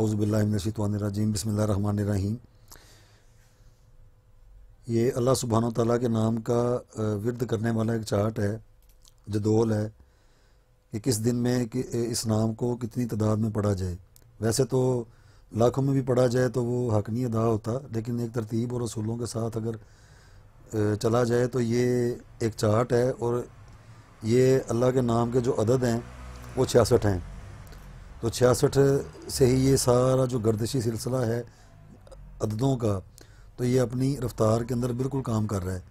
اعوذ باللہ من الشیطان الرجیم بسم اللہ الرحمن الرحیم۔ یہ اللہ سبحانہ و تعالیٰ کے نام کا ورد کرنے والا ایک چارٹ ہے، جدول ہے کہ کس دن میں اس نام کو کتنی تعداد میں پڑھا جائے۔ ویسے تو لاکھوں میں بھی پڑھا جائے تو وہ حق نہیں ادا ہوتا، لیکن ایک ترتیب اور اصولوں کے ساتھ اگر چلا جائے تو یہ ایک چارٹ ہے، اور یہ اللہ کے نام کے جو عدد ہیں وہ 66 ہیں۔ تو 66 سے ہی یہ سارا جو گردشی سلسلہ ہے عددوں کا، تو یہ اپنی رفتار کے اندر بالکل کام کر رہا ہے۔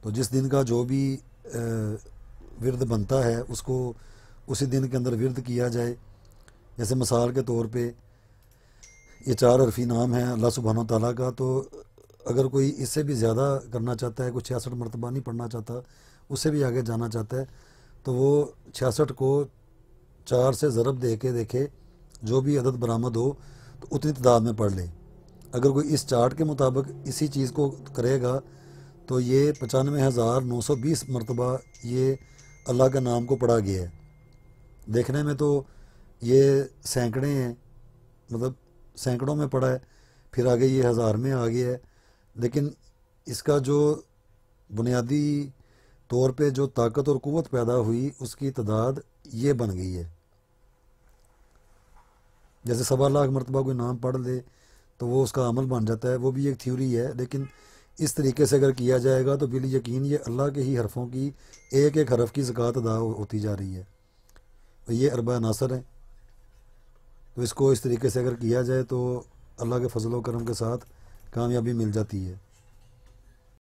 تو جس دن کا جو بھی ورد بنتا ہے اس کو اسی دن کے اندر ورد کیا جائے۔ جیسے مثال کے طور پہ یہ 4 حرفی نام ہے اللہ سبحانہ و تعالیٰ کا، تو اگر کوئی اس سے بھی زیادہ کرنا چاہتا ہے، کوئی 66 مرتبہ نہیں پڑھنا چاہتا، اس سے بھی آگے جانا چاہتا ہے، تو وہ 66 کو 4 سے ضرب دے کے دیکھے، جو بھی عدد برآمد ہو تو اتنی تعداد میں پڑھ لے۔ اگر کوئی اس چارٹ کے مطابق اسی چیز کو کرے گا تو یہ 95,920 مرتبہ یہ اللہ کے نام کو پڑھا گیا ہے۔ دیکھنے میں تو یہ سینکڑے ہیں، مطلب سینکڑوں میں پڑھا ہے، پھر آگے یہ ہزار میں آ گیا ہے، لیکن اس کا جو بنیادی طور پہ جو طاقت اور قوت پیدا ہوئی اس کی تعداد یہ بن گئی ہے۔ جیسے 1.25 لاکھ مرتبہ کوئی نام پڑھ لے تو وہ اس کا عمل بن جاتا ہے، وہ بھی ایک تھیوری ہے، لیکن اس طریقے سے اگر کیا جائے گا تو بال یقین یہ اللہ کے ہی حرفوں کی ایک ایک حرف کی زکوٰۃ ادا ہوتی جا رہی ہے۔ اور یہ اربع عناصر ہیں، تو اس کو اس طریقے سے اگر کیا جائے تو اللہ کے فضل و کرم کے ساتھ کامیابی مل جاتی ہے۔